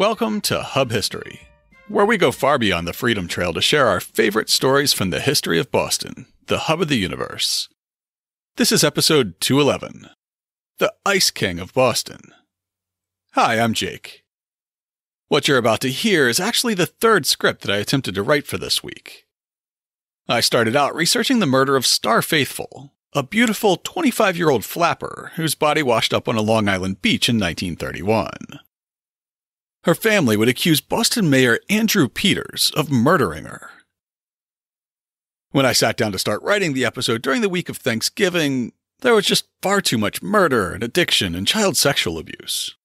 Welcome to Hub History, where we go far beyond the Freedom Trail to share our favorite stories from the history of Boston, the hub of the universe. This is episode 211, The Ice King of Boston. Hi, I'm Jake. What you're about to hear is actually the third script that I attempted to write for this week. I started out researching the murder of Star Faithful, a beautiful 25-year-old flapper whose body washed up on a Long Island beach in 1931. Her family would accuse Boston Mayor Andrew Peters of murdering her. When I sat down to start writing the episode during the week of Thanksgiving, there was just far too much murder and addiction and child sexual abuse.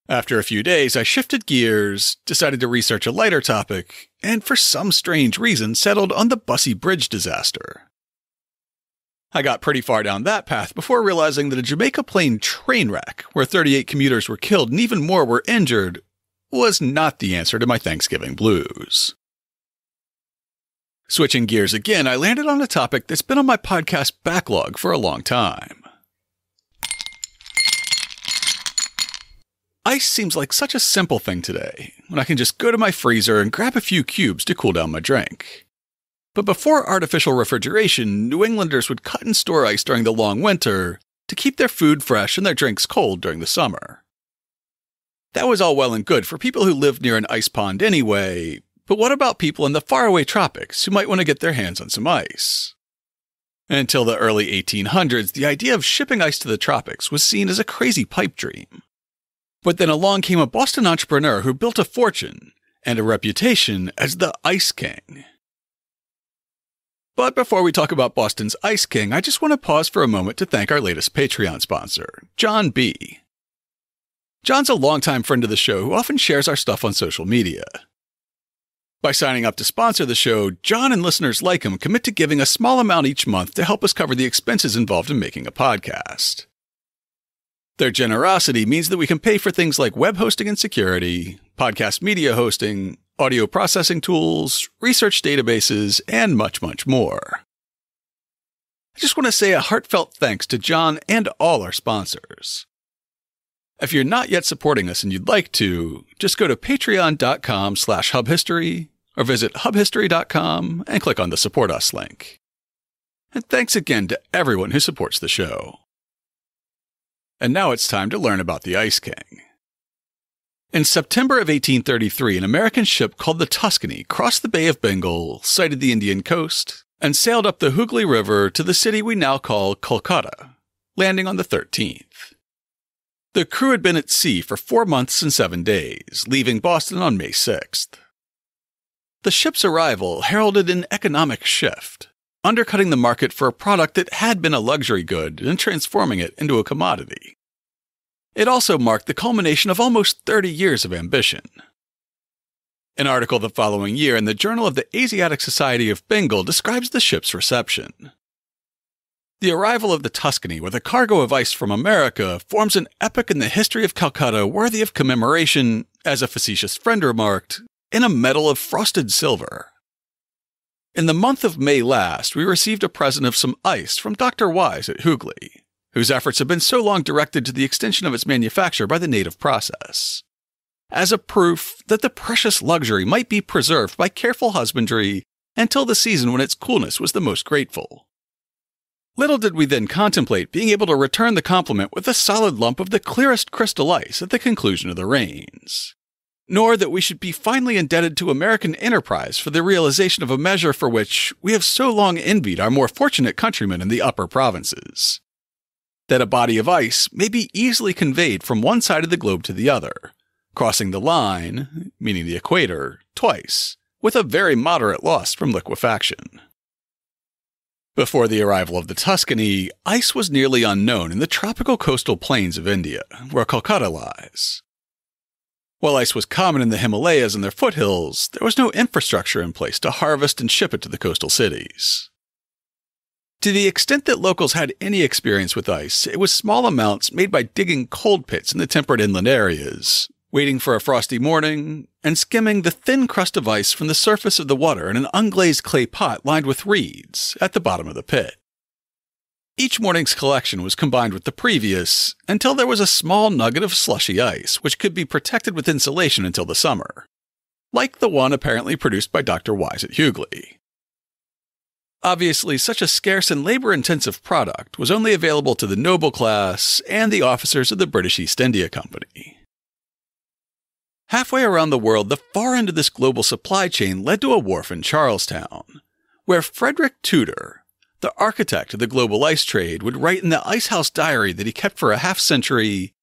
After a few days, I shifted gears, decided to research a lighter topic, and for some strange reason settled on the Bussey Bridge disaster. I got pretty far down that path before realizing that a Jamaica Plain train wreck, where 38 commuters were killed and even more were injured, was not the answer to my Thanksgiving blues. Switching gears again, I landed on a topic that's been on my podcast backlog for a long time. Ice seems like such a simple thing today, when I can just go to my freezer and grab a few cubes to cool down my drink. But before artificial refrigeration, New Englanders would cut and store ice during the long winter to keep their food fresh and their drinks cold during the summer. That was all well and good for people who lived near an ice pond anyway, but what about people in the faraway tropics who might want to get their hands on some ice? Until the early 1800s, the idea of shipping ice to the tropics was seen as a crazy pipe dream. But then along came a Boston entrepreneur who built a fortune and a reputation as the Ice King. But before we talk about Boston's Ice King, I just want to pause for a moment to thank our latest Patreon sponsor, John B. John's a longtime friend of the show who often shares our stuff on social media. By signing up to sponsor the show, John and listeners like him commit to giving a small amount each month to help us cover the expenses involved in making a podcast. Their generosity means that we can pay for things like web hosting and security, podcast media hosting, audio processing tools, research databases, and much, much more. I just want to say a heartfelt thanks to John and all our sponsors. If you're not yet supporting us and you'd like to, just go to patreon.com/hubhistory or visit hubhistory.com and click on the Support Us link. And thanks again to everyone who supports the show. And now it's time to learn about the Ice King. In September of 1833, an American ship called the Tuscany crossed the Bay of Bengal, sighted the Indian coast, and sailed up the Hooghly River to the city we now call Calcutta, landing on the 13th. The crew had been at sea for 4 months and 7 days, leaving Boston on May 6th. The ship's arrival heralded an economic shift, undercutting the market for a product that had been a luxury good and transforming it into a commodity. It also marked the culmination of almost 30 years of ambition. An article the following year in the Journal of the Asiatic Society of Bengal describes the ship's reception. The arrival of the Tuscany with a cargo of ice from America forms an epoch in the history of Calcutta worthy of commemoration, as a facetious friend remarked, in a medal of frosted silver. In the month of May last, we received a present of some ice from Dr. Wyeth at Hooghly, whose efforts have been so long directed to the extension of its manufacture by the native process, as a proof that the precious luxury might be preserved by careful husbandry until the season when its coolness was the most grateful. Little did we then contemplate being able to return the compliment with a solid lump of the clearest crystal ice at the conclusion of the rains, nor that we should be finally indebted to American enterprise for the realization of a measure for which we have so long envied our more fortunate countrymen in the upper provinces. That a body of ice may be easily conveyed from one side of the globe to the other, crossing the line, meaning the equator, twice, with a very moderate loss from liquefaction. Before the arrival of the Tuscany, ice was nearly unknown in the tropical coastal plains of India, where Calcutta lies. While ice was common in the Himalayas and their foothills, there was no infrastructure in place to harvest and ship it to the coastal cities. To the extent that locals had any experience with ice, it was small amounts made by digging cold pits in the temperate inland areas, waiting for a frosty morning, and skimming the thin crust of ice from the surface of the water in an unglazed clay pot lined with reeds at the bottom of the pit. Each morning's collection was combined with the previous until there was a small nugget of slushy ice, which could be protected with insulation until the summer, like the one apparently produced by Dr. Wise at Hughley. Obviously, such a scarce and labor-intensive product was only available to the noble class and the officers of the British East India Company. Halfway around the world, the far end of this global supply chain led to a wharf in Charlestown, where Frederic Tudor, the architect of the global ice trade, would write in the icehouse diary that he kept for a half-century,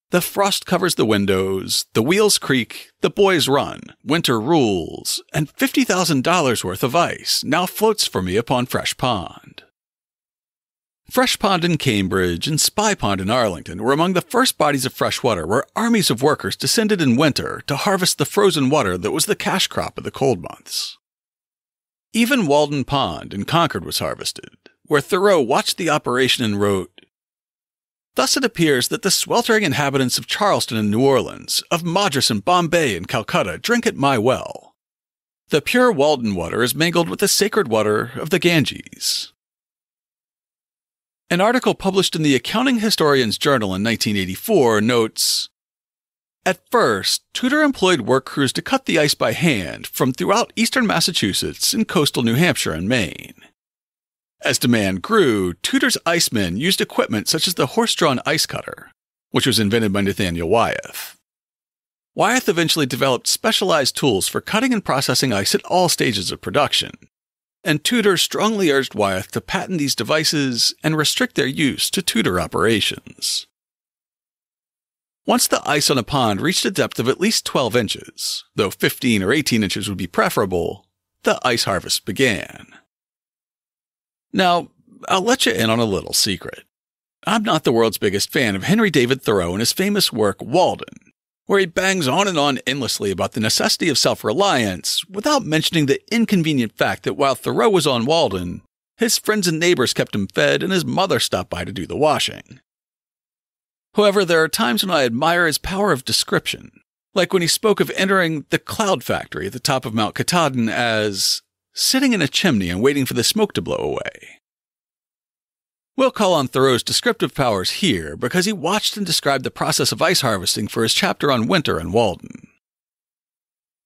"The frost covers the windows, the wheels creak, the boys run, winter rules, and $50,000 worth of ice now floats for me upon Fresh Pond." Fresh Pond in Cambridge and Spy Pond in Arlington were among the first bodies of fresh water where armies of workers descended in winter to harvest the frozen water that was the cash crop of the cold months. Even Walden Pond in Concord was harvested, where Thoreau watched the operation and wrote, "Thus it appears that the sweltering inhabitants of Charleston and New Orleans, of Madras and Bombay and Calcutta drink at my well. The pure Walden water is mingled with the sacred water of the Ganges." An article published in the Accounting Historian's Journal in 1984 notes, "At first, Tudor employed work crews to cut the ice by hand from throughout eastern Massachusetts and coastal New Hampshire and Maine. As demand grew, Tudor's icemen used equipment such as the horse-drawn ice cutter, which was invented by Nathaniel Wyeth. Wyeth eventually developed specialized tools for cutting and processing ice at all stages of production, and Tudor strongly urged Wyeth to patent these devices and restrict their use to Tudor operations. Once the ice on a pond reached a depth of at least 12 inches, though 15 or 18 inches would be preferable, the ice harvest began. Now, I'll let you in on a little secret. I'm not the world's biggest fan of Henry David Thoreau and his famous work Walden, where he bangs on and on endlessly about the necessity of self-reliance without mentioning the inconvenient fact that while Thoreau was on Walden, his friends and neighbors kept him fed and his mother stopped by to do the washing. However, there are times when I admire his power of description, like when he spoke of entering the cloud factory at the top of Mount Katahdin as sitting in a chimney and waiting for the smoke to blow away. We'll call on Thoreau's descriptive powers here because he watched and described the process of ice harvesting for his chapter on winter in Walden.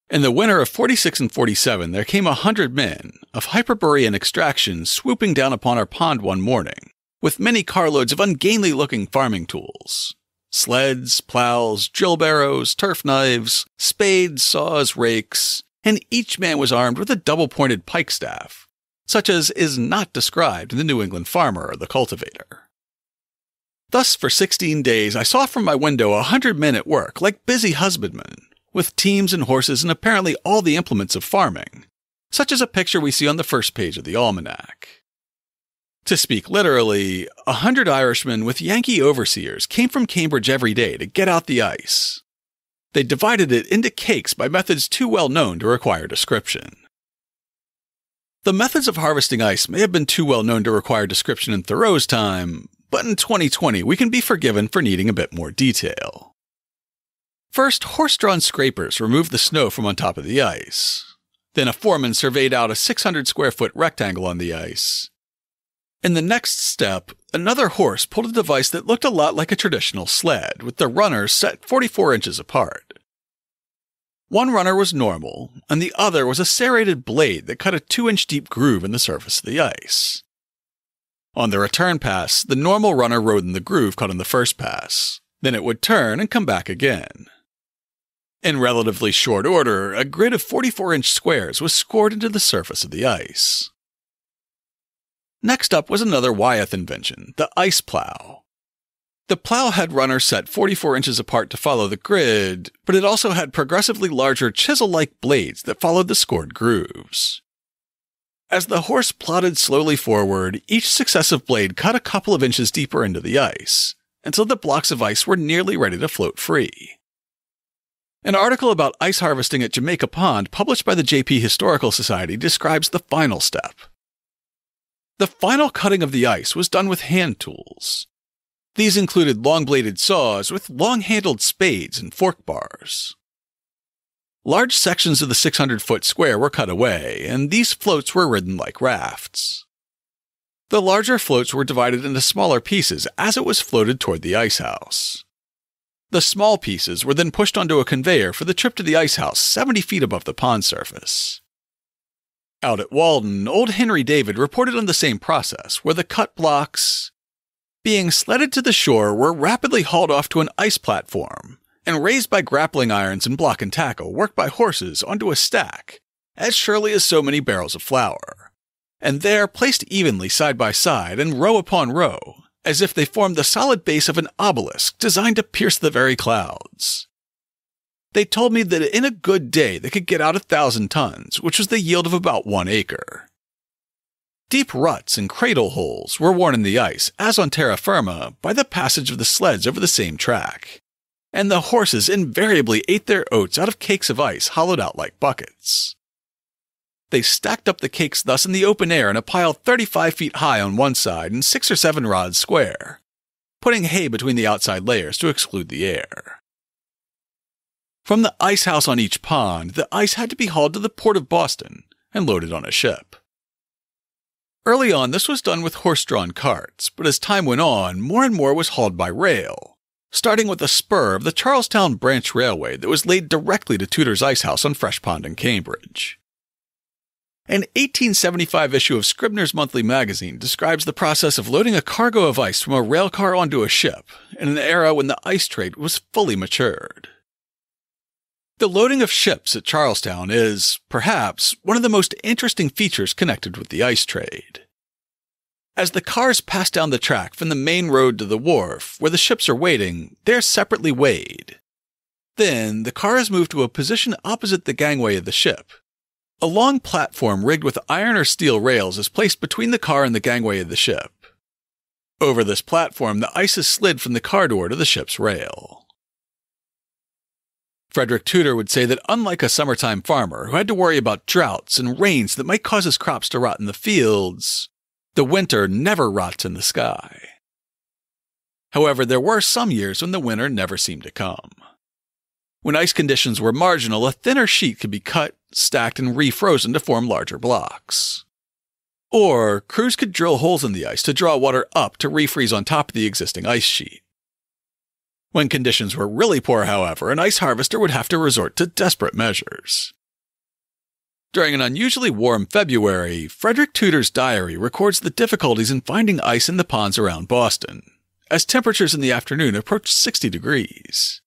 In the winter of 46 and 47, there came 100 men of Hyperborean extraction swooping down upon our pond one morning, with many carloads of ungainly-looking farming tools. Sleds, plows, drill barrows, turf knives, spades, saws, rakes, and each man was armed with a double-pointed pike staff, such as is not described in the New England Farmer or the Cultivator. Thus, for 16 days, I saw from my window 100 men at work, like busy husbandmen, with teams and horses and apparently all the implements of farming, such as a picture we see on the first page of the almanac. To speak literally, 100 Irishmen with Yankee overseers came from Cambridge every day to get out the ice. They divided it into cakes by methods too well known to require description. The methods of harvesting ice may have been too well known to require description in Thoreau's time, but in 2020 we can be forgiven for needing a bit more detail. First, horse-drawn scrapers removed the snow from on top of the ice. Then a foreman surveyed out a 600-square-foot rectangle on the ice. In the next step, another horse pulled a device that looked a lot like a traditional sled, with the runners set 44 inches apart. One runner was normal, and the other was a serrated blade that cut a 2-inch deep groove in the surface of the ice. On the return pass, the normal runner rode in the groove cut in the first pass. Then it would turn and come back again. In relatively short order, a grid of 44-inch squares was scored into the surface of the ice. Next up was another Wyeth invention, the ice plow. The plow had runners set 44 inches apart to follow the grid, but it also had progressively larger chisel-like blades that followed the scored grooves. As the horse plodded slowly forward, each successive blade cut a couple of inches deeper into the ice, until the blocks of ice were nearly ready to float free. An article about ice harvesting at Jamaica Pond published by the JP Historical Society describes the final step. The final cutting of the ice was done with hand tools. These included long-bladed saws with long-handled spades and fork bars. Large sections of the 600-foot square were cut away, and these floats were ridden like rafts. The larger floats were divided into smaller pieces as it was floated toward the icehouse. The small pieces were then pushed onto a conveyor for the trip to the icehouse 70 feet above the pond surface. Out at Walden, old Henry David reported on the same process, where the cut blocks, being sledded to the shore, were rapidly hauled off to an ice platform and raised by grappling irons and block and tackle worked by horses onto a stack, as surely as so many barrels of flour, and there placed evenly side by side and row upon row, as if they formed the solid base of an obelisk designed to pierce the very clouds. They told me that in a good day they could get out 1,000 tons, which was the yield of about 1 acre. Deep ruts and cradle holes were worn in the ice, as on terra firma, by the passage of the sleds over the same track, and the horses invariably ate their oats out of cakes of ice hollowed out like buckets. They stacked up the cakes thus in the open air in a pile 35 feet high on one side and 6 or 7 rods square, putting hay between the outside layers to exclude the air. From the ice house on each pond, the ice had to be hauled to the port of Boston and loaded on a ship. Early on, this was done with horse-drawn carts, but as time went on, more and more was hauled by rail, starting with a spur of the Charlestown Branch Railway that was laid directly to Tudor's ice house on Fresh Pond in Cambridge. An 1875 issue of Scribner's Monthly Magazine describes the process of loading a cargo of ice from a rail car onto a ship in an era when the ice trade was fully matured. The loading of ships at Charlestown is, perhaps, one of the most interesting features connected with the ice trade. As the cars pass down the track from the main road to the wharf, where the ships are waiting, they are separately weighed. Then, the car is moved to a position opposite the gangway of the ship. A long platform rigged with iron or steel rails is placed between the car and the gangway of the ship. Over this platform, the ice is slid from the car door to the ship's rail. Frederic Tudor would say that unlike a summertime farmer who had to worry about droughts and rains that might cause his crops to rot in the fields, the winter never rots in the sky. However, there were some years when the winter never seemed to come. When ice conditions were marginal, a thinner sheet could be cut, stacked, and refrozen to form larger blocks. Or, crews could drill holes in the ice to draw water up to refreeze on top of the existing ice sheet. When conditions were really poor, however, an ice harvester would have to resort to desperate measures. During an unusually warm February, Frederic Tudor's diary records the difficulties in finding ice in the ponds around Boston, as temperatures in the afternoon approached 60 degrees.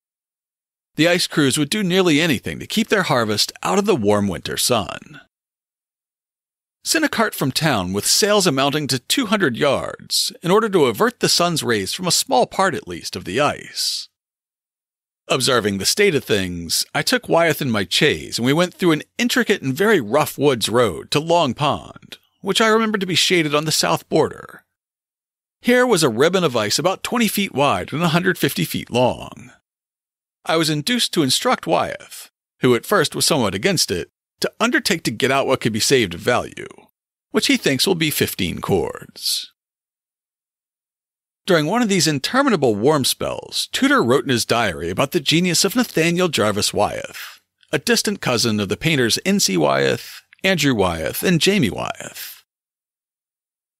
The ice crews would do nearly anything to keep their harvest out of the warm winter sun. Sent a cart from town with sails amounting to 200 yards in order to avert the sun's rays from a small part at least of the ice. Observing the state of things, I took Wyeth in my chaise and we went through an intricate and very rough woods road to Long Pond, which I remember to be shaded on the south border. Here was a ribbon of ice about 20 feet wide and 150 feet long. I was induced to instruct Wyeth, who at first was somewhat against it, to undertake to get out what could be saved of value, which he thinks will be 15 cords. During one of these interminable warm spells, Tudor wrote in his diary about the genius of Nathaniel Jarvis Wyeth, a distant cousin of the painters N.C. Wyeth, Andrew Wyeth, and Jamie Wyeth.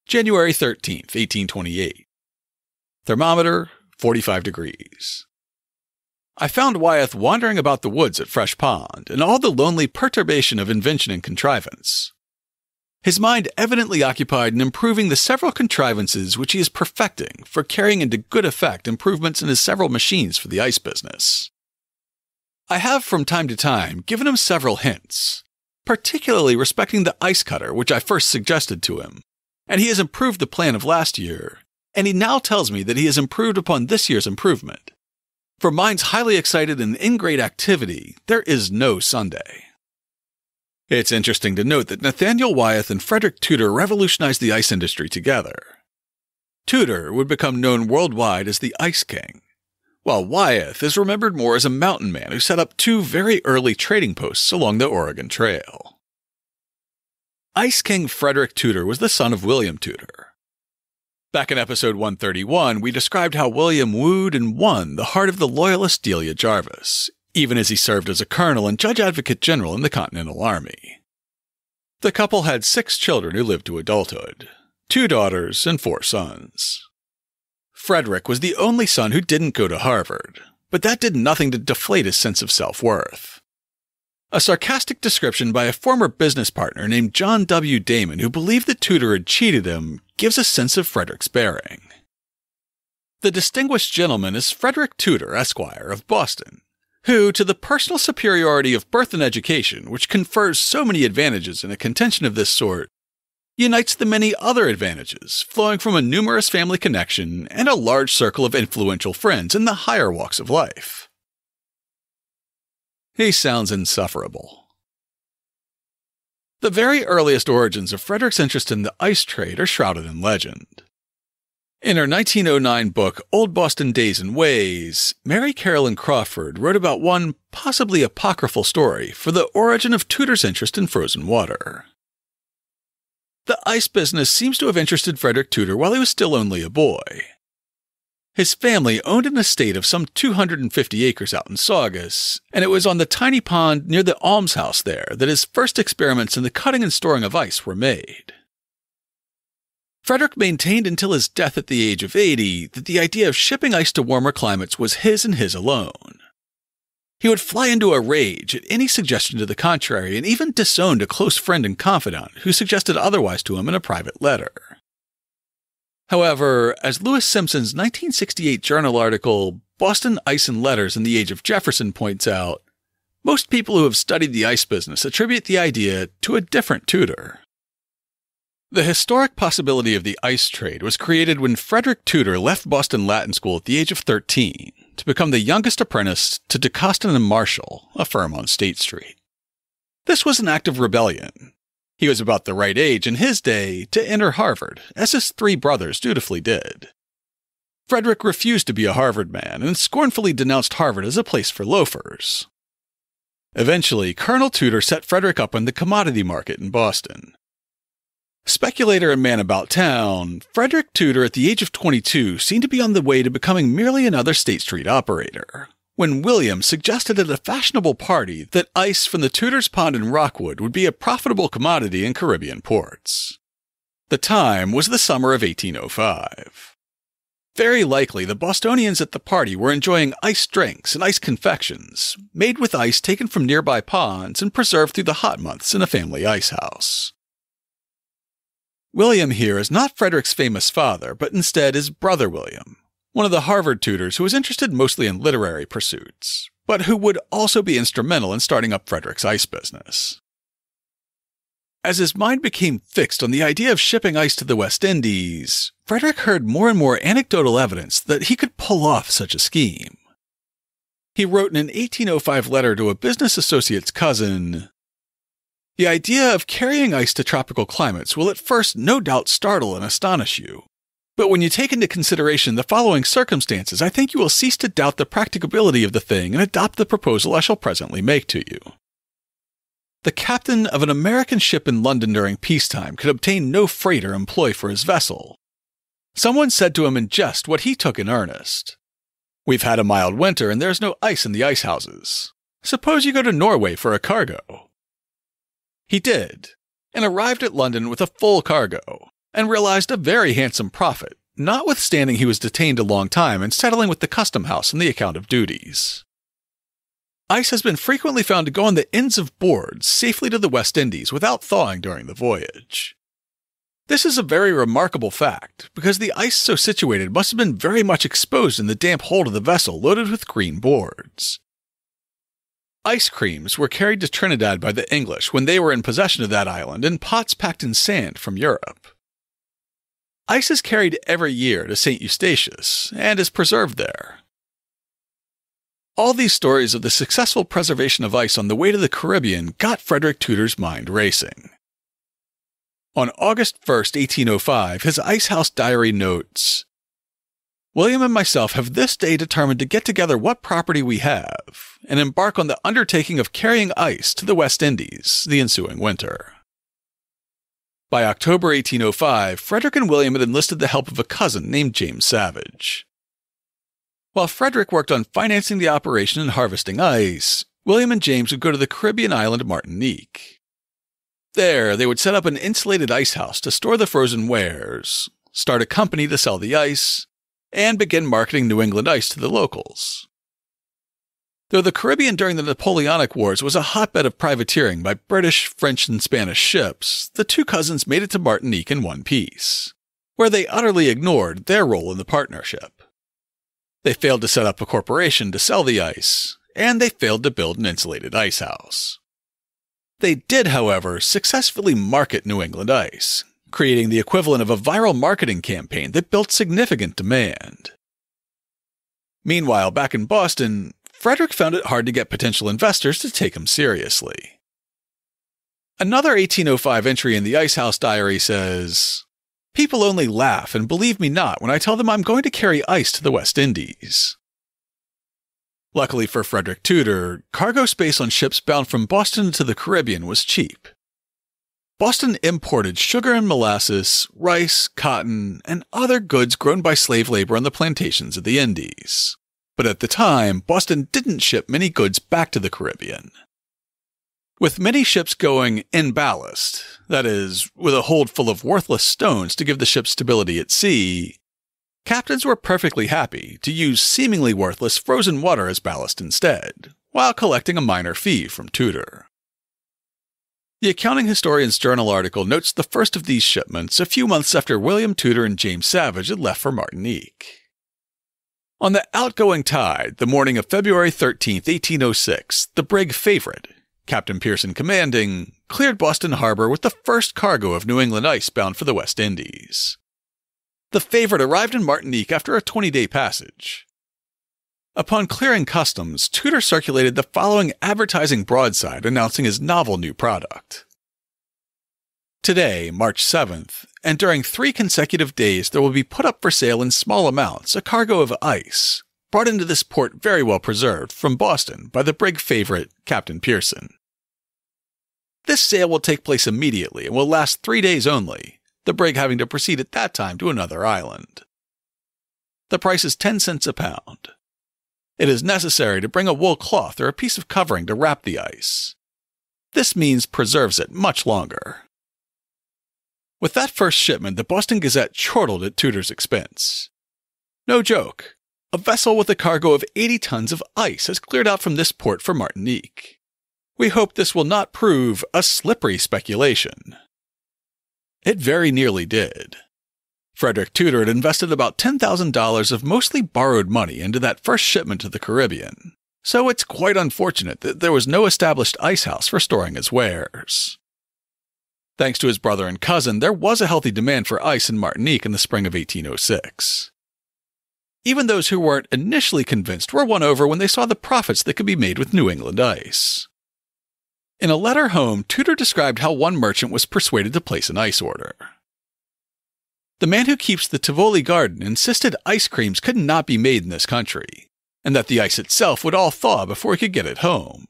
January 13th, 1828. Thermometer, 45 degrees. I found Wyeth wandering about the woods at Fresh Pond in all the lonely perturbation of invention and contrivance. His mind evidently occupied in improving the several contrivances which he is perfecting for carrying into good effect improvements in his several machines for the ice business. I have from time to time given him several hints, particularly respecting the ice cutter which I first suggested to him, and he has improved the plan of last year, and he now tells me that he has improved upon this year's improvement. For minds highly excited and in great activity, there is no Sunday. It's interesting to note that Nathaniel Wyeth and Frederic Tudor revolutionized the ice industry together. Tudor would become known worldwide as the Ice King, while Wyeth is remembered more as a mountain man who set up 2 very early trading posts along the Oregon Trail. Ice King Frederic Tudor was the son of William Tudor. Back in episode 131, we described how William wooed and won the heart of the loyalist Delia Jarvis, even as he served as a colonel and judge advocate general in the Continental Army. The couple had 6 children who lived to adulthood, 2 daughters and 4 sons. Frederic was the only son who didn't go to Harvard, but that did nothing to deflate his sense of self-worth. A sarcastic description by a former business partner named John W. Damon, who believed that Tudor had cheated him, gives a sense of Frederic's bearing. The distinguished gentleman is Frederic Tudor, Esquire, of Boston, who, to the personal superiority of birth and education, which confers so many advantages in a contention of this sort, unites the many other advantages flowing from a numerous family connection and a large circle of influential friends in the higher walks of life. He sounds insufferable. The very earliest origins of Frederic's interest in the ice trade are shrouded in legend. In her 1909 book, Old Boston Days and Ways, Mary Carolyn Crawford wrote about one possibly apocryphal story for the origin of Tudor's interest in frozen water. The ice business seems to have interested Frederic Tudor while he was still only a boy. His family owned an estate of some 250 acres out in Saugus, and it was on the tiny pond near the almshouse there that his first experiments in the cutting and storing of ice were made. Frederic maintained until his death at the age of 80 that the idea of shipping ice to warmer climates was his and his alone. He would fly into a rage at any suggestion to the contrary and even disowned a close friend and confidant who suggested otherwise to him in a private letter. However, as Lewis Simpson's 1968 journal article, Boston Ice and Letters in the Age of Jefferson points out, most people who have studied the ice business attribute the idea to a different Tudor. The historic possibility of the ice trade was created when Frederic Tudor left Boston Latin School at the age of 13 to become the youngest apprentice to DeCostin and Marshall, a firm on State Street. This was an act of rebellion. He was about the right age in his day to enter Harvard, as his 3 brothers dutifully did. Frederic refused to be a Harvard man and scornfully denounced Harvard as a place for loafers. Eventually, Colonel Tudor set Frederic up on the commodity market in Boston. Speculator and man about town, Frederic Tudor at the age of 22 seemed to be on the way to becoming merely another State Street operator, when William suggested at a fashionable party that ice from the Tudor's Pond in Rockwood would be a profitable commodity in Caribbean ports. The time was the summer of 1805. Very likely the Bostonians at the party were enjoying iced drinks and iced confections, made with ice taken from nearby ponds and preserved through the hot months in a family ice house. William here is not Frederic's famous father, but instead his brother William, one of the Harvard tutors who was interested mostly in literary pursuits, but who would also be instrumental in starting up Frederic's ice business. As his mind became fixed on the idea of shipping ice to the West Indies, Frederic heard more and more anecdotal evidence that he could pull off such a scheme. He wrote in an 1805 letter to a business associate's cousin, "The idea of carrying ice to tropical climates will at first no doubt startle and astonish you. But when you take into consideration the following circumstances, I think you will cease to doubt the practicability of the thing and adopt the proposal I shall presently make to you. The captain of an American ship in London during peacetime could obtain no freight or employ for his vessel. Someone said to him in jest what he took in earnest. 'We've had a mild winter and there's no ice in the ice houses. Suppose you go to Norway for a cargo.' He did, and arrived at London with a full cargo, and realized a very handsome profit, notwithstanding he was detained a long time in settling with the custom house on the account of duties. Ice has been frequently found to go on the ends of boards safely to the West Indies without thawing during the voyage. This is a very remarkable fact, because the ice so situated must have been very much exposed in the damp hold of the vessel loaded with green boards. Ice creams were carried to Trinidad by the English when they were in possession of that island in pots packed in sand from Europe. Ice is carried every year to St. Eustatius and is preserved there. All these stories of the successful preservation of ice on the way to the Caribbean got Frederic Tudor's mind racing. On August 1st, 1805, his ice house diary notes, "William and myself have this day determined to get together what property we have, and embark on the undertaking of carrying ice to the West Indies the ensuing winter." By October 1805, Frederic and William had enlisted the help of a cousin named James Savage. While Frederic worked on financing the operation and harvesting ice, William and James would go to the Caribbean island Martinique. There, they would set up an insulated ice house to store the frozen wares, start a company to sell the ice, and begin marketing New England ice to the locals. Though the Caribbean during the Napoleonic Wars was a hotbed of privateering by British, French, and Spanish ships, the two cousins made it to Martinique in one piece, where they utterly ignored their role in the partnership. They failed to set up a corporation to sell the ice, and they failed to build an insulated ice house. They did, however, successfully market New England ice, creating the equivalent of a viral marketing campaign that built significant demand. Meanwhile, back in Boston, Frederic found it hard to get potential investors to take him seriously. Another 1805 entry in the Ice House Diary says, "People only laugh and believe me not when I tell them I'm going to carry ice to the West Indies." Luckily for Frederic Tudor, cargo space on ships bound from Boston to the Caribbean was cheap. Boston imported sugar and molasses, rice, cotton, and other goods grown by slave labor on the plantations of the Indies. But at the time, Boston didn't ship many goods back to the Caribbean. With many ships going in ballast, that is, with a hold full of worthless stones to give the ship stability at sea, captains were perfectly happy to use seemingly worthless frozen water as ballast instead, while collecting a minor fee from Tudor. The Accounting Historian's Journal article notes the first of these shipments a few months after William Tudor and James Savage had left for Martinique. On the outgoing tide, the morning of February 13, 1806, the brig Favorite, Captain Pearson commanding, cleared Boston Harbor with the first cargo of New England ice bound for the West Indies. The Favorite arrived in Martinique after a 20-day passage. Upon clearing customs, Tudor circulated the following advertising broadside announcing his novel new product. Today, March 7th, and during 3 consecutive days there will be put up for sale in small amounts a cargo of ice, brought into this port very well preserved from Boston by the brig Favorite, Captain Pearson. This sale will take place immediately and will last 3 days only, the brig having to proceed at that time to another island. The price is 10 cents a pound. It is necessary to bring a wool cloth or a piece of covering to wrap the ice. This means preserves it much longer. With that first shipment, the Boston Gazette chortled at Tudor's expense. No joke, a vessel with a cargo of 80 tons of ice has cleared out from this port for Martinique. We hope this will not prove a slippery speculation. It very nearly did. Frederic Tudor had invested about $10,000 of mostly borrowed money into that first shipment to the Caribbean, so it's quite unfortunate that there was no established ice house for storing his wares. Thanks to his brother and cousin, there was a healthy demand for ice in Martinique in the spring of 1806. Even those who weren't initially convinced were won over when they saw the profits that could be made with New England ice. In a letter home, Tudor described how one merchant was persuaded to place an ice order. The man who keeps the Tivoli garden insisted ice creams could not be made in this country, and that the ice itself would all thaw before he could get it home.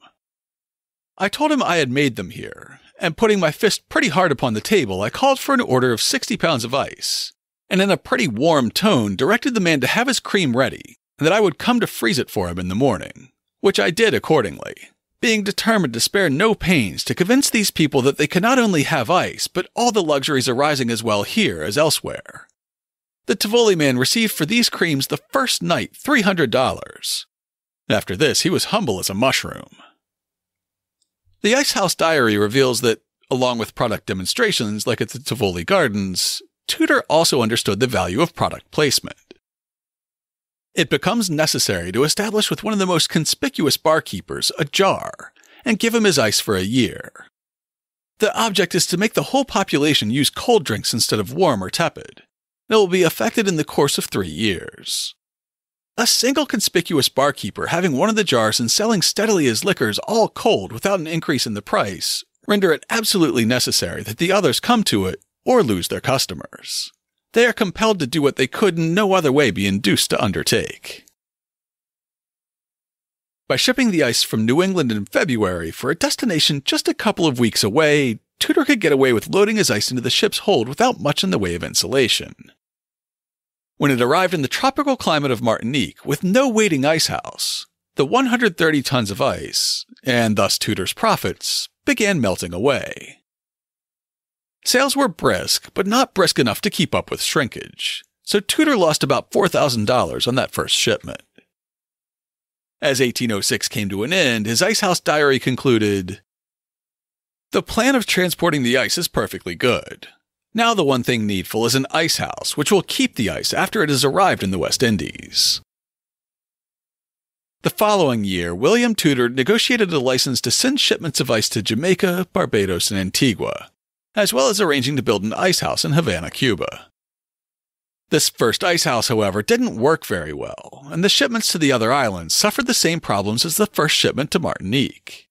I told him I had made them here, and putting my fist pretty hard upon the table, I called for an order of 60 pounds of ice, and in a pretty warm tone directed the man to have his cream ready, and that I would come to freeze it for him in the morning, which I did accordingly, being determined to spare no pains to convince these people that they could not only have ice, but all the luxuries arising as well here as elsewhere. The Tivoli man received for these creams the first night $300. After this, he was humble as a mushroom. The Ice House Diary reveals that, along with product demonstrations like at the Tivoli Gardens, Tudor also understood the value of product placement. It becomes necessary to establish with one of the most conspicuous barkeepers a jar, and give him his ice for a year. The object is to make the whole population use cold drinks instead of warm or tepid. It will be effected in the course of 3 years. A single conspicuous barkeeper having one of the jars and selling steadily his liquors all cold without an increase in the price render it absolutely necessary that the others come to it or lose their customers. They are compelled to do what they could in no other way be induced to undertake. By shipping the ice from New England in February for a destination just a couple of weeks away, Tudor could get away with loading his ice into the ship's hold without much in the way of insulation. When it arrived in the tropical climate of Martinique with no waiting ice house, the 130 tons of ice, and thus Tudor's profits, began melting away. Sales were brisk, but not brisk enough to keep up with shrinkage, so Tudor lost about $4,000 on that first shipment. As 1806 came to an end, his icehouse diary concluded, "The plan of transporting the ice is perfectly good. Now the one thing needful is an icehouse, which will keep the ice after it has arrived in the West Indies." The following year, William Tudor negotiated a license to send shipments of ice to Jamaica, Barbados, and Antigua, as well as arranging to build an icehouse in Havana, Cuba. This first icehouse, however, didn't work very well, and the shipments to the other islands suffered the same problems as the first shipment to Martinique.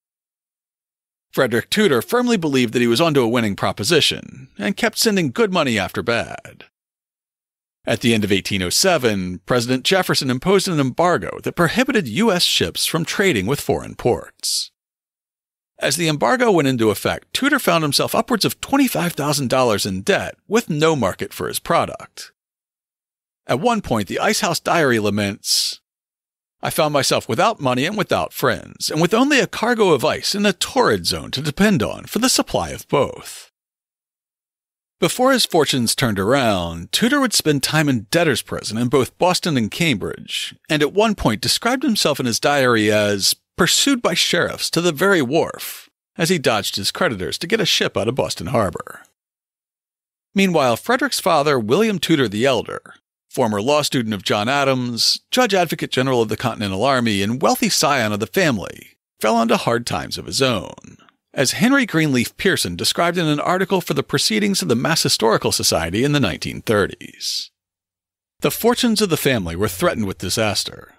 Frederic Tudor firmly believed that he was onto a winning proposition, and kept sending good money after bad. At the end of 1807, President Jefferson imposed an embargo that prohibited U.S. ships from trading with foreign ports. As the embargo went into effect, Tudor found himself upwards of $25,000 in debt with no market for his product. At one point, the Icehouse Diary laments, "I found myself without money and without friends, and with only a cargo of ice in a torrid zone to depend on for the supply of both." Before his fortunes turned around, Tudor would spend time in debtor's prison in both Boston and Cambridge, and at one point described himself in his diary as pursued by sheriffs to the very wharf, as he dodged his creditors to get a ship out of Boston Harbor. Meanwhile, Frederick's father, William Tudor the Elder, former law student of John Adams, Judge Advocate General of the Continental Army, and wealthy scion of the family, fell onto hard times of his own, as Henry Greenleaf Pearson described in an article for the Proceedings of the Mass Historical Society in the 1930s. The fortunes of the family were threatened with disaster.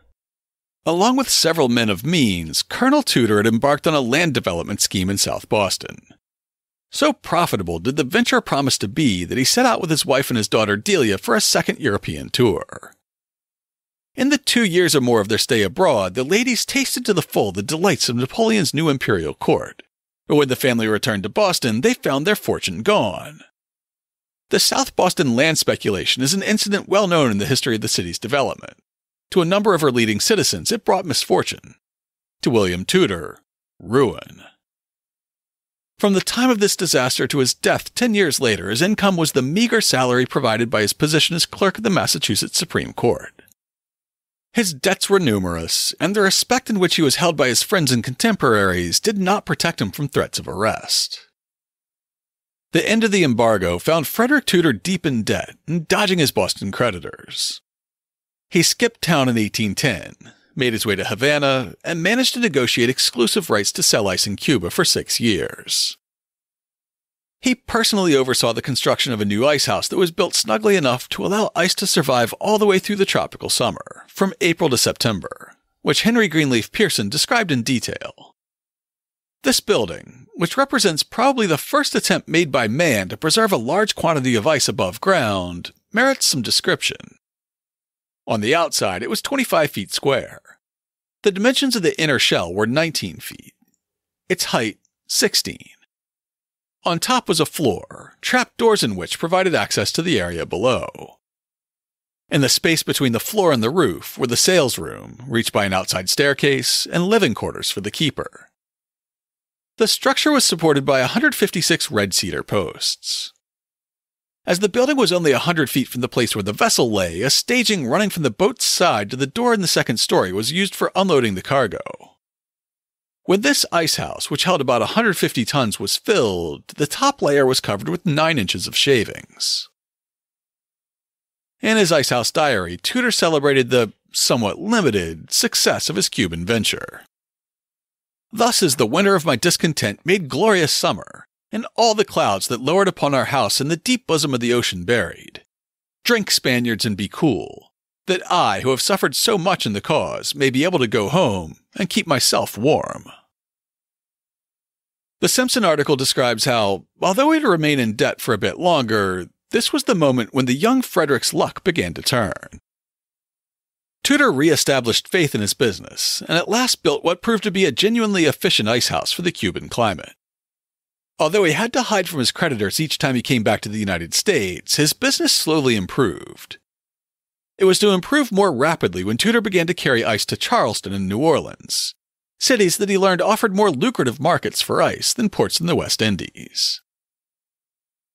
Along with several men of means, Colonel Tudor had embarked on a land development scheme in South Boston. So profitable did the venture promise to be that he set out with his wife and his daughter Delia for a second European tour. In the 2 years or more of their stay abroad, the ladies tasted to the full the delights of Napoleon's new imperial court. But when the family returned to Boston, they found their fortune gone. The South Boston land speculation is an incident well known in the history of the city's development. To a number of her leading citizens, it brought misfortune. To William Tudor, ruin. From the time of this disaster to his death 10 years later, his income was the meager salary provided by his position as clerk of the Massachusetts Supreme Court. His debts were numerous, and the respect in which he was held by his friends and contemporaries did not protect him from threats of arrest. The end of the embargo found Frederic Tudor deep in debt and dodging his Boston creditors. He skipped town in 1810, made his way to Havana, and managed to negotiate exclusive rights to sell ice in Cuba for 6 years. He personally oversaw the construction of a new icehouse that was built snugly enough to allow ice to survive all the way through the tropical summer, from April to September, which Henry Greenleaf Pearson described in detail. This building, which represents probably the first attempt made by man to preserve a large quantity of ice above ground, merits some description. On the outside, it was 25 feet square. The dimensions of the inner shell were 19 feet. Its height, 16. On top was a floor, trapdoors in which provided access to the area below. In the space between the floor and the roof were the sales room, reached by an outside staircase, and living quarters for the keeper. The structure was supported by 156 red cedar posts. As the building was only 100 feet from the place where the vessel lay, a staging running from the boat's side to the door in the second story was used for unloading the cargo. When this icehouse, which held about 150 tons, was filled, the top layer was covered with 9 inches of shavings. In his Icehouse Diary, Tudor celebrated the somewhat limited success of his Cuban venture. "Thus is the winter of my discontent made glorious summer, and all the clouds that lowered upon our house in the deep bosom of the ocean buried. Drink, Spaniards, and be cool, that I, who have suffered so much in the cause, may be able to go home and keep myself warm." The Simpson article describes how, although he'd remain in debt for a bit longer, this was the moment when the young Frederick's luck began to turn. Tudor re-established faith in his business, and at last built what proved to be a genuinely efficient icehouse for the Cuban climate. Although he had to hide from his creditors each time he came back to the United States, his business slowly improved. It was to improve more rapidly when Tudor began to carry ice to Charleston and New Orleans, cities that he learned offered more lucrative markets for ice than ports in the West Indies.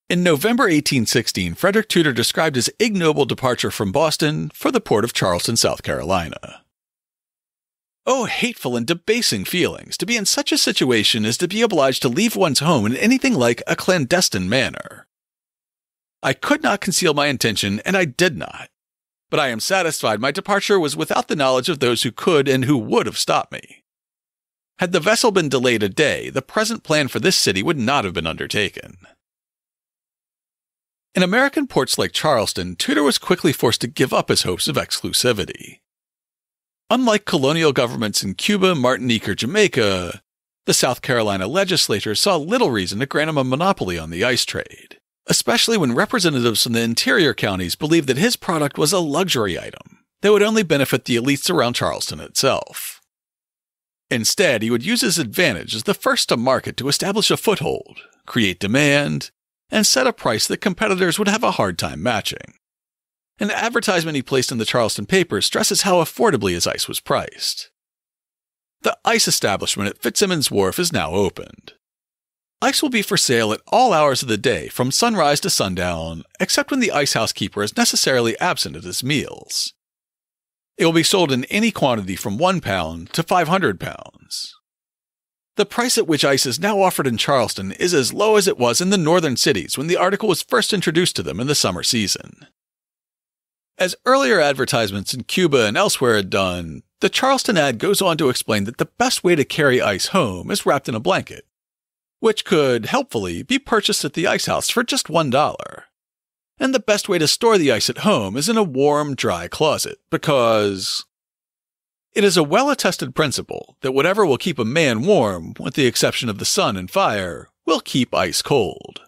In November 1816, Frederic Tudor described his ignoble departure from Boston for the port of Charleston, South Carolina. Oh, hateful and debasing feelings, to be in such a situation as to be obliged to leave one's home in anything like a clandestine manner. I could not conceal my intention, and I did not. But I am satisfied my departure was without the knowledge of those who could and who would have stopped me. Had the vessel been delayed a day, the present plan for this city would not have been undertaken. In American ports like Charleston, Tudor was quickly forced to give up his hopes of exclusivity. Unlike colonial governments in Cuba, Martinique, or Jamaica, the South Carolina legislature saw little reason to grant him a monopoly on the ice trade, especially when representatives from the interior counties believed that his product was a luxury item that would only benefit the elites around Charleston itself. Instead, he would use his advantage as the first to market to establish a foothold, create demand, and set a price that competitors would have a hard time matching. An advertisement he placed in the Charleston paper stresses how affordably his ice was priced. The ice establishment at Fitzsimmons Wharf is now opened. Ice will be for sale at all hours of the day from sunrise to sundown, except when the ice house keeper is necessarily absent at his meals. It will be sold in any quantity from 1 pound to 500 pounds. The price at which ice is now offered in Charleston is as low as it was in the northern cities when the article was first introduced to them in the summer season. As earlier advertisements in Cuba and elsewhere had done, the Charleston ad goes on to explain that the best way to carry ice home is wrapped in a blanket, which could, helpfully, be purchased at the ice house for just $1. And the best way to store the ice at home is in a warm, dry closet, because it is a well-attested principle that whatever will keep a man warm, with the exception of the sun and fire, will keep ice cold.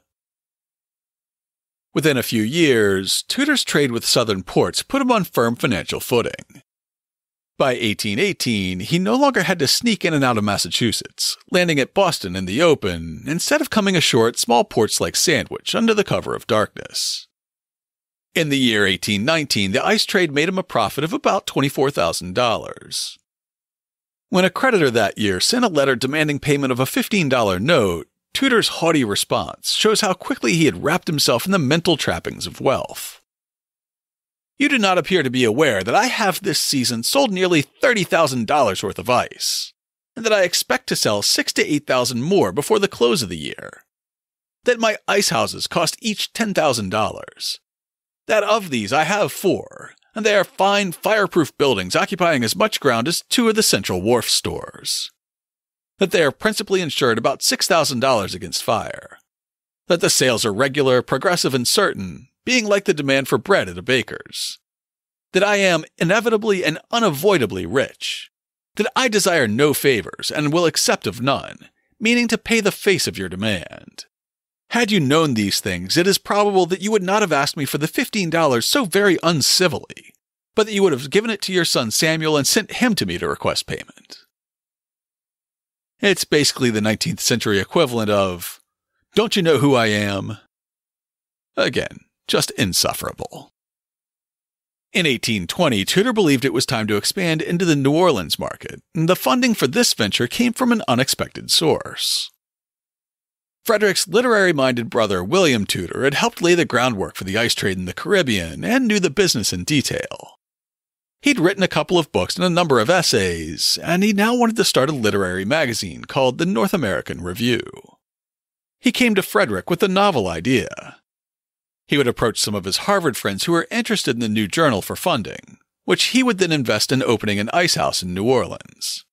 Within a few years, Tudor's trade with southern ports put him on firm financial footing. By 1818, he no longer had to sneak in and out of Massachusetts, landing at Boston in the open, instead of coming ashore at small ports like Sandwich under the cover of darkness. In the year 1819, the ice trade made him a profit of about $24,000. When a creditor that year sent a letter demanding payment of a $15 note, Tudor's haughty response shows how quickly he had wrapped himself in the mental trappings of wealth. You do not appear to be aware that I have this season sold nearly $30,000 worth of ice, and that I expect to sell $6,000 to $8,000 more before the close of the year. That my ice houses cost each $10,000. That of these I have 4, and they are fine, fireproof buildings occupying as much ground as 2 of the Central Wharf stores. That they are principally insured about $6,000 against fire. That the sales are regular, progressive, and certain, being like the demand for bread at a baker's. That I am inevitably and unavoidably rich. That I desire no favors and will accept of none, meaning to pay the face of your demand. Had you known these things, it is probable that you would not have asked me for the $15 so very uncivilly, but that you would have given it to your son Samuel and sent him to me to request payment. It's basically the 19th century equivalent of, "Don't you know who I am?" Again, just insufferable. In 1820, Tudor believed it was time to expand into the New Orleans market, and the funding for this venture came from an unexpected source. Frederic's literary-minded brother William Tudor had helped lay the groundwork for the ice trade in the Caribbean and knew the business in detail. He'd written a couple of books and a number of essays, and he now wanted to start a literary magazine called the North American Review. He came to Frederic with a novel idea. He would approach some of his Harvard friends who were interested in the new journal for funding, which he would then invest in opening an ice house in New Orleans.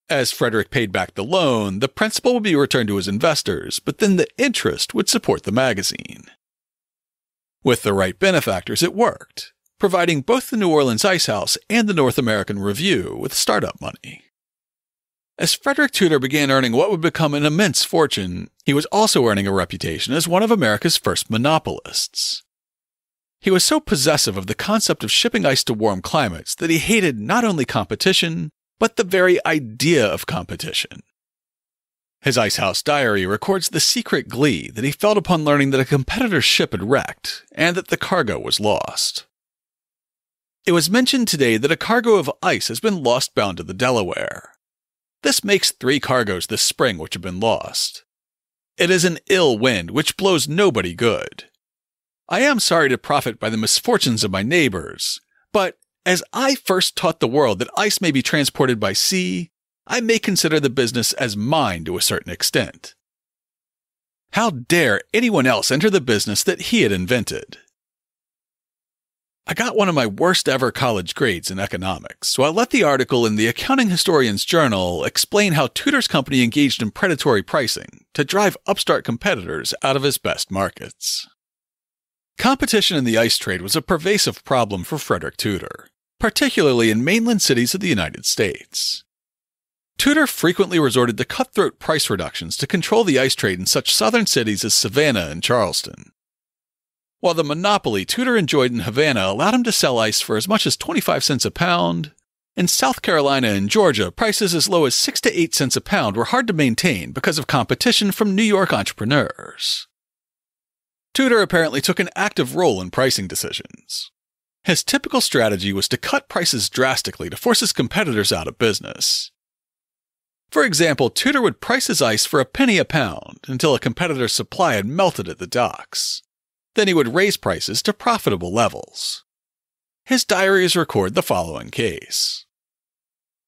As Frederic paid back the loan, the principal would be returned to his investors, but then the interest would support the magazine. With the right benefactors, it worked, providing both the New Orleans Ice House and the North American Review with startup money. As Frederic Tudor began earning what would become an immense fortune, he was also earning a reputation as one of America's first monopolists. He was so possessive of the concept of shipping ice to warm climates that he hated not only competition, but the very idea of competition. His icehouse diary records the secret glee that he felt upon learning that a competitor's ship had wrecked and that the cargo was lost. It was mentioned today that a cargo of ice has been lost bound to the Delaware. This makes 3 cargoes this spring which have been lost. It is an ill wind which blows nobody good. I am sorry to profit by the misfortunes of my neighbors, but as I first taught the world that ice may be transported by sea, I may consider the business as mine to a certain extent. How dare anyone else enter the business that he had invented? I got one of my worst ever college grades in economics, so I let the article in the Accounting Historian's Journal explain how Tudor's company engaged in predatory pricing to drive upstart competitors out of his best markets. Competition in the ice trade was a pervasive problem for Frederic Tudor, particularly in mainland cities of the United States. Tudor frequently resorted to cutthroat price reductions to control the ice trade in such southern cities as Savannah and Charleston. While the monopoly Tudor enjoyed in Havana allowed him to sell ice for as much as 25 cents a pound, in South Carolina and Georgia, prices as low as 6 to 8 cents a pound were hard to maintain because of competition from New York entrepreneurs. Tudor apparently took an active role in pricing decisions. His typical strategy was to cut prices drastically to force his competitors out of business. For example, Tudor would price his ice for a penny a pound until a competitor's supply had melted at the docks. Then he would raise prices to profitable levels. His diaries record the following case.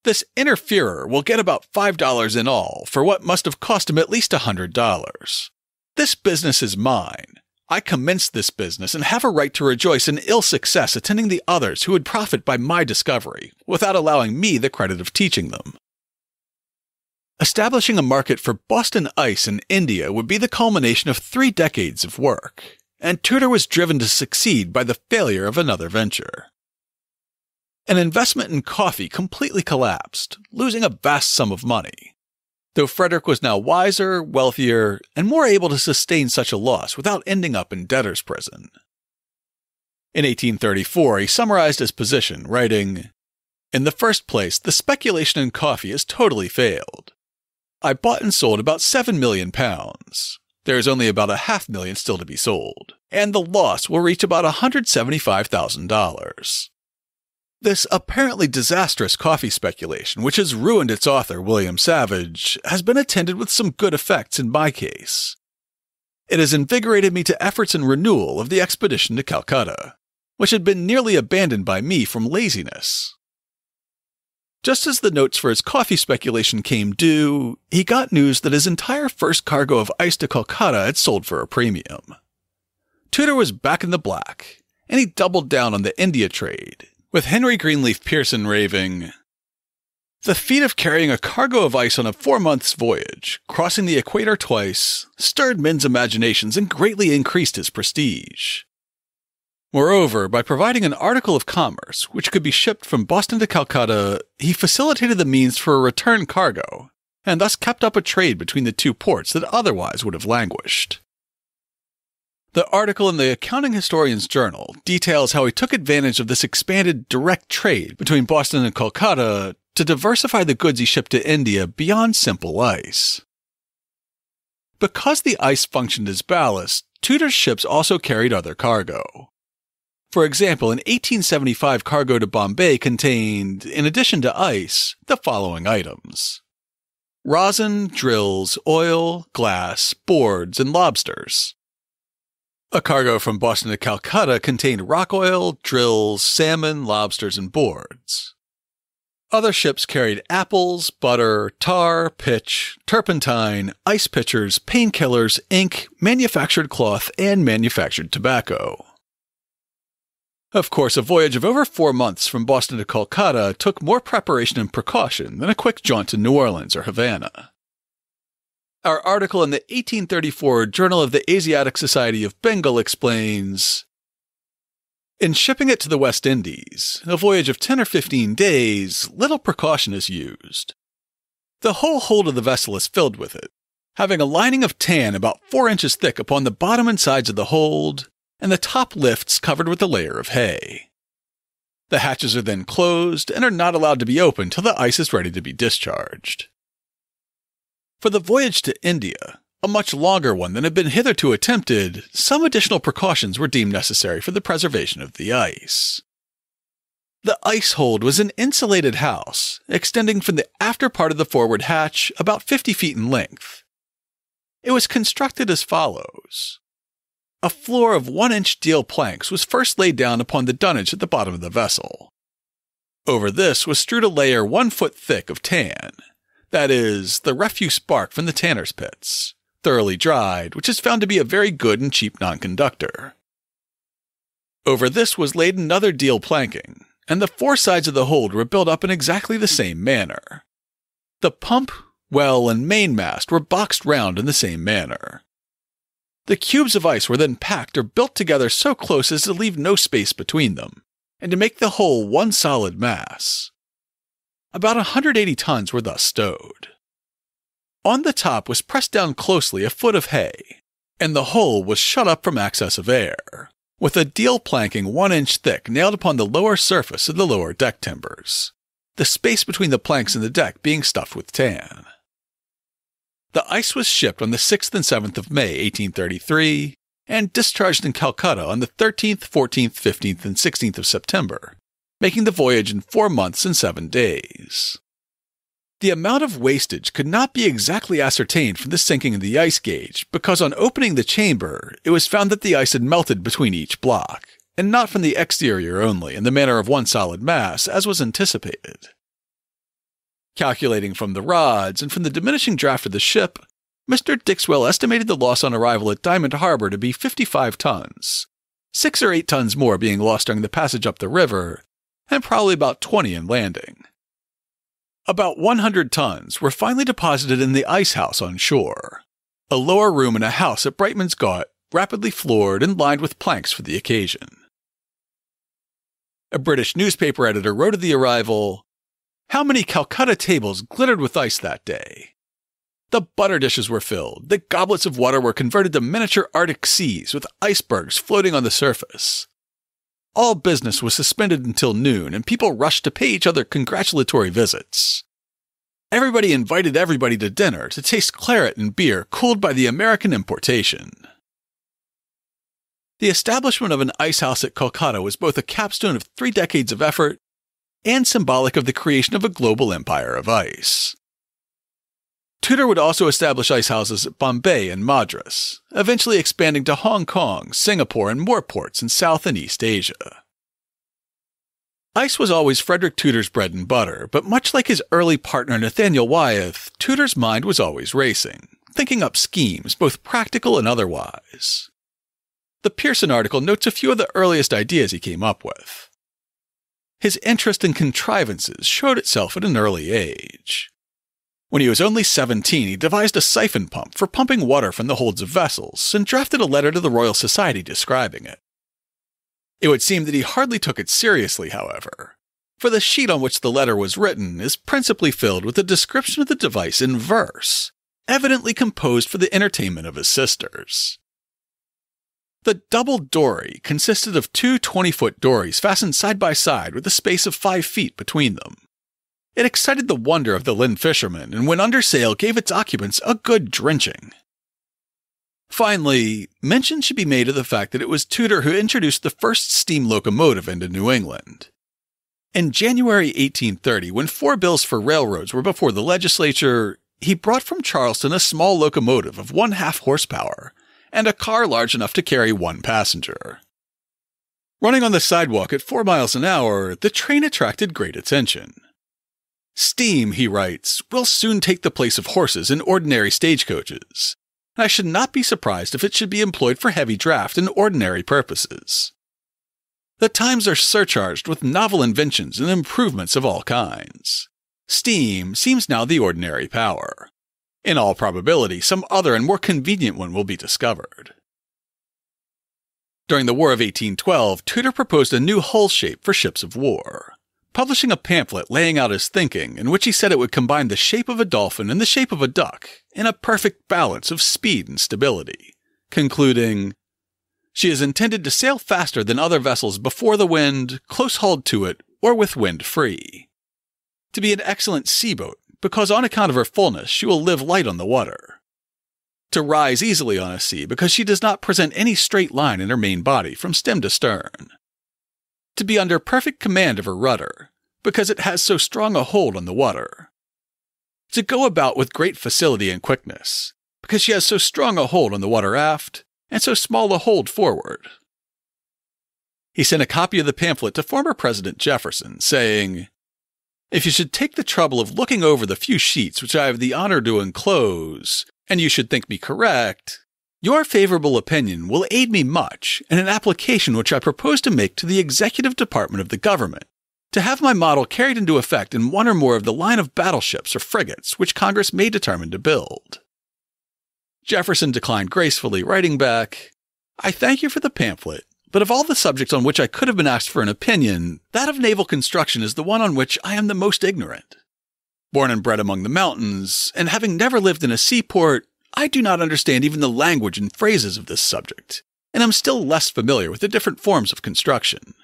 This interferer will get about $5 in all for what must have cost him at least $100. This business is mine. I commenced this business and have a right to rejoice in ill success attending the others who would profit by my discovery, without allowing me the credit of teaching them. Establishing a market for Boston ice in India would be the culmination of 3 decades of work, and Tudor was driven to succeed by the failure of another venture. An investment in coffee completely collapsed, losing a vast sum of money, though Frederic was now wiser, wealthier, and more able to sustain such a loss without ending up in debtor's prison. In 1834, he summarized his position, writing, "In the first place, the speculation in coffee has totally failed. I bought and sold about 7 million pounds. There is only about 500,000 still to be sold, and the loss will reach about $175,000. This apparently disastrous coffee speculation, which has ruined its author, William Savage, has been attended with some good effects in my case. It has invigorated me to efforts in renewal of the expedition to Calcutta, which had been nearly abandoned by me from laziness." Just as the notes for his coffee speculation came due, he got news that his entire first cargo of ice to Calcutta had sold for a premium. Tudor was back in the black, and he doubled down on the India trade, with Henry Greenleaf Pearson raving, "The feat of carrying a cargo of ice on a 4-months voyage, crossing the equator twice, stirred men's imaginations and greatly increased his prestige. Moreover, by providing an article of commerce which could be shipped from Boston to Calcutta, he facilitated the means for a return cargo, and thus kept up a trade between the two ports that otherwise would have languished." The article in the Accounting Historian's Journal details how he took advantage of this expanded direct trade between Boston and Calcutta to diversify the goods he shipped to India beyond simple ice. Because the ice functioned as ballast, Tudor's ships also carried other cargo. For example, an 1875 cargo to Bombay contained, in addition to ice, the following items: rosin, drills, oil, glass, boards, and lobsters. A cargo from Boston to Calcutta contained rock oil, drills, salmon, lobsters, and boards. Other ships carried apples, butter, tar, pitch, turpentine, ice pitchers, painkillers, ink, manufactured cloth, and manufactured tobacco. Of course, a voyage of over 4 months from Boston to Calcutta took more preparation and precaution than a quick jaunt to New Orleans or Havana. Our article in the 1834 Journal of the Asiatic Society of Bengal explains, "In shipping it to the West Indies, a voyage of 10 or 15 days, little precaution is used. The whole hold of the vessel is filled with it, having a lining of tan about 4 inches thick upon the bottom and sides of the hold, and the top lifts covered with a layer of hay. The hatches are then closed and are not allowed to be opened till the ice is ready to be discharged." For the voyage to India, a much longer one than had been hitherto attempted, some additional precautions were deemed necessary for the preservation of the ice. The ice hold was an insulated house, extending from the after part of the forward hatch about 50 feet in length. It was constructed as follows. A floor of 1-inch deal planks was first laid down upon the dunnage at the bottom of the vessel. Over this was strewed a layer 1 foot thick of tan, that is, the refuse bark from the tanner's pits, thoroughly dried, which is found to be a very good and cheap non-conductor. Over this was laid another deal planking, and the 4 sides of the hold were built up in exactly the same manner. The pump, well, and mainmast were boxed round in the same manner. The cubes of ice were then packed or built together so close as to leave no space between them, and to make the whole one solid mass. About 180 tons were thus stowed. On the top was pressed down closely a foot of hay, and the whole was shut up from access of air, with a deal planking 1 inch thick nailed upon the lower surface of the lower deck timbers, the space between the planks and the deck being stuffed with tan. The ice was shipped on the 6th and 7th of May, 1833, and discharged in Calcutta on the 13th, 14th, 15th, and 16th of September, making the voyage in 4 months and 7 days. The amount of wastage could not be exactly ascertained from the sinking of the ice gauge, because on opening the chamber, it was found that the ice had melted between each block, and not from the exterior only in the manner of one solid mass, as was anticipated. Calculating from the rods and from the diminishing draft of the ship, Mr. Dixwell estimated the loss on arrival at Diamond Harbor to be 55 tons, 6 or 8 tons more being lost during the passage up the river, and probably about 20 in landing. About 100 tons were finally deposited in the ice house on shore, a lower room in a house at Brightman's Gaunt, rapidly floored and lined with planks for the occasion. A British newspaper editor wrote of the arrival, "How many Calcutta tables glittered with ice that day! The butter dishes were filled, the goblets of water were converted to miniature Arctic seas with icebergs floating on the surface. All business was suspended until noon, and people rushed to pay each other congratulatory visits. Everybody invited everybody to dinner to taste claret and beer cooled by the American importation." The establishment of an ice house at Calcutta was both a capstone of 3 decades of effort and symbolic of the creation of a global empire of ice. Tudor would also establish ice houses at Bombay and Madras, eventually expanding to Hong Kong, Singapore, and more ports in South and East Asia. Ice was always Frederic Tudor's bread and butter, but much like his early partner Nathaniel Wyeth, Tudor's mind was always racing, thinking up schemes, both practical and otherwise. The Pearson article notes a few of the earliest ideas he came up with. His interest in contrivances showed itself at an early age. When he was only 17, he devised a siphon pump for pumping water from the holds of vessels and drafted a letter to the Royal Society describing it. It would seem that he hardly took it seriously, however, for the sheet on which the letter was written is principally filled with a description of the device in verse, evidently composed for the entertainment of his sisters. The double dory consisted of 2 20-foot dories fastened side by side with a space of 5 feet between them. It excited the wonder of the Lynn fishermen, and when under sail gave its occupants a good drenching. Finally, mention should be made of the fact that it was Tudor who introduced the first steam locomotive into New England. In January 1830, when 4 bills for railroads were before the legislature, he brought from Charleston a small locomotive of 1/2 horsepower, and a car large enough to carry 1 passenger. Running on the sidewalk at 4 miles an hour, the train attracted great attention. "Steam," he writes, "will soon take the place of horses in ordinary stagecoaches, and I should not be surprised if it should be employed for heavy draft and ordinary purposes. The times are surcharged with novel inventions and improvements of all kinds. Steam seems now the ordinary power. In all probability, some other and more convenient one will be discovered." During the War of 1812, Tudor proposed a new hull shape for ships of war, publishing a pamphlet laying out his thinking, in which he said it would combine the shape of a dolphin and the shape of a duck in a perfect balance of speed and stability, concluding, "She is intended to sail faster than other vessels before the wind, close-hauled to it, or with wind free. To be an excellent sea-boat, because on account of her fullness she will live light on the water. To rise easily on a sea, because she does not present any straight line in her main body from stem to stern. To be under perfect command of her rudder, because it has so strong a hold on the water. To go about with great facility and quickness, because she has so strong a hold on the water aft and so small a hold forward. He sent a copy of the pamphlet to former President Jefferson, saying, "If you should take the trouble of looking over the few sheets which I have the honor to enclose, and you should think me correct, your favorable opinion will aid me much in an application which I propose to make to the Executive Department of the Government, to have my model carried into effect in one or more of the line of battleships or frigates which Congress may determine to build." Jefferson declined gracefully, writing back, "I thank you for the pamphlet, but of all the subjects on which I could have been asked for an opinion, that of naval construction is the one on which I am the most ignorant. Born and bred among the mountains, and having never lived in a seaport, I do not understand even the language and phrases of this subject, and am still less familiar with the different forms of construction.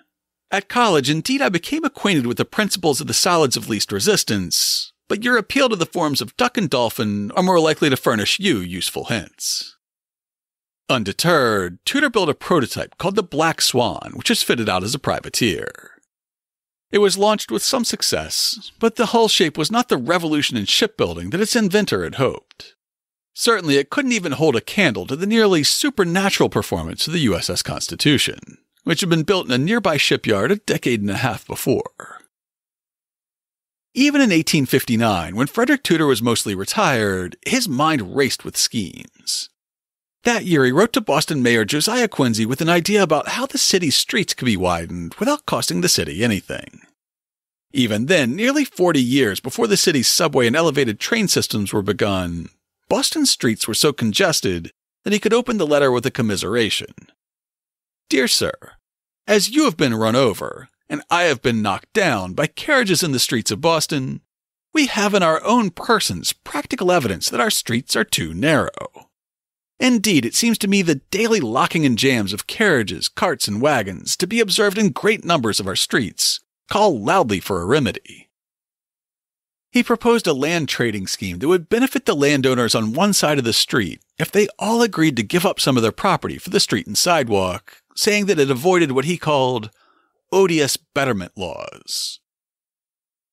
At college, indeed, I became acquainted with the principles of the solids of least resistance, but your appeal to the forms of duck and dolphin are more likely to furnish you useful hints." Undeterred, Tudor built a prototype called the Black Swan, which is fitted out as a privateer. It was launched with some success, but the hull shape was not the revolution in shipbuilding that its inventor had hoped. Certainly, it couldn't even hold a candle to the nearly supernatural performance of the USS Constitution, which had been built in a nearby shipyard a decade and a half before. Even in 1859, when Frederic Tudor was mostly retired, his mind raced with schemes. That year, he wrote to Boston Mayor Josiah Quincy with an idea about how the city's streets could be widened without costing the city anything. Even then, nearly 40 years before the city's subway and elevated train systems were begun, Boston's streets were so congested that he could open the letter with a commiseration. "Dear Sir, as you have been run over, and I have been knocked down by carriages in the streets of Boston, we have in our own persons practical evidence that our streets are too narrow. Indeed, it seems to me the daily locking and jams of carriages, carts, and wagons to be observed in great numbers of our streets call loudly for a remedy." He proposed a land trading scheme that would benefit the landowners on one side of the street if they all agreed to give up some of their property for the street and sidewalk, saying that it avoided what he called odious betterment laws.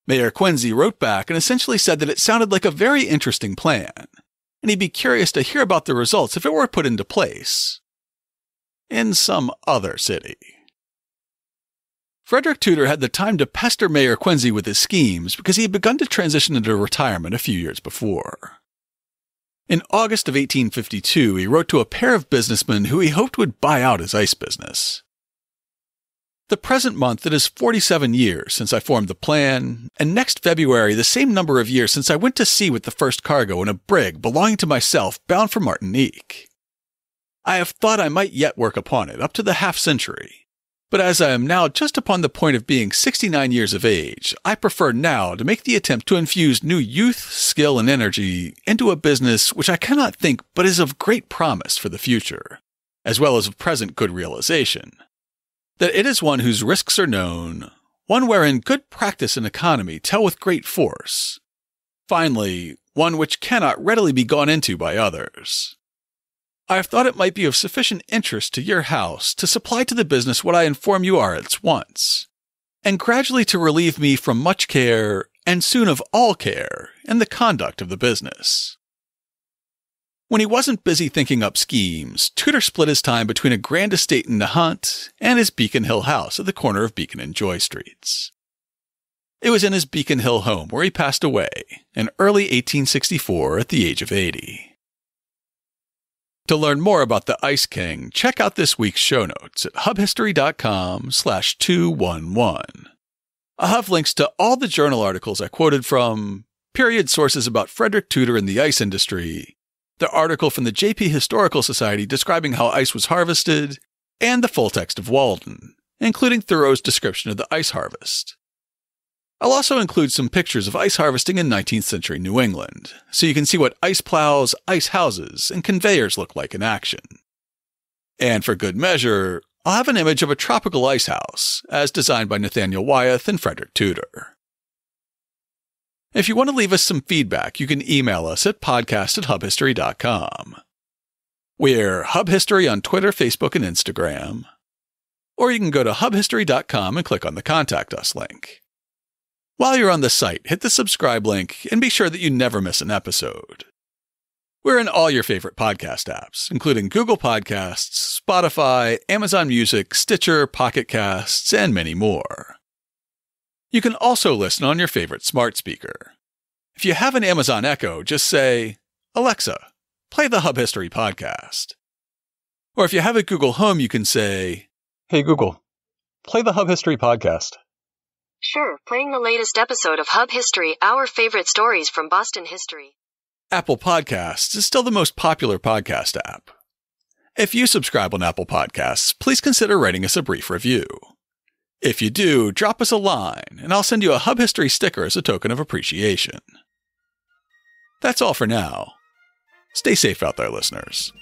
Mayor Quincy wrote back and essentially said that it sounded like a very interesting plan, and he'd be curious to hear about the results if it were put into place in some other city. Frederic Tudor had the time to pester Mayor Quincy with his schemes because he had begun to transition into retirement a few years before. In August of 1852, he wrote to a pair of businessmen who he hoped would buy out his ice business. "The present month it is 47 years since I formed the plan, and next February the same number of years since I went to sea with the first cargo in a brig belonging to myself bound for Martinique. I have thought I might yet work upon it up to the half-century, but as I am now just upon the point of being 69 years of age, I prefer now to make the attempt to infuse new youth, skill, and energy into a business which I cannot think but is of great promise for the future, as well as of present good realization. That it is one whose risks are known, one wherein good practice and economy tell with great force. Finally, one which cannot readily be gone into by others. I have thought it might be of sufficient interest to your house to supply to the business what I inform you are its wants, and gradually to relieve me from much care, and soon of all care, in the conduct of the business." When he wasn't busy thinking up schemes, Tudor split his time between a grand estate in Nahant and his Beacon Hill house at the corner of Beacon and Joy Streets. It was in his Beacon Hill home where he passed away in early 1864 at the age of 80. To learn more about the Ice King, check out this week's show notes at hubhistory.com/211. I'll have links to all the journal articles I quoted from, period sources about Frederic Tudor and the ice industry, the article from the J.P. Historical Society describing how ice was harvested, and the full text of Walden, including Thoreau's description of the ice harvest. I'll also include some pictures of ice harvesting in 19th century New England, so you can see what ice plows, ice houses, and conveyors look like in action. And for good measure, I'll have an image of a tropical ice house, as designed by Nathaniel Wyeth and Frederic Tudor. If you want to leave us some feedback, you can email us at podcast@hubhistory.com. We're Hub History on Twitter, Facebook, and Instagram. Or you can go to hubhistory.com and click on the Contact Us link. While you're on the site, hit the subscribe link and be sure that you never miss an episode. We're in all your favorite podcast apps, including Google Podcasts, Spotify, Amazon Music, Stitcher, Pocket Casts, and many more. You can also listen on your favorite smart speaker. If you have an Amazon Echo, just say, "Alexa, play the Hub History podcast." Or if you have a Google Home, you can say, "Hey Google, play the Hub History podcast." Sure, playing the latest episode of Hub History, our favorite stories from Boston history. Apple Podcasts is still the most popular podcast app. If you subscribe on Apple Podcasts, please consider writing us a brief review. If you do, drop us a line, and I'll send you a Hub History sticker as a token of appreciation. That's all for now. Stay safe out there, listeners.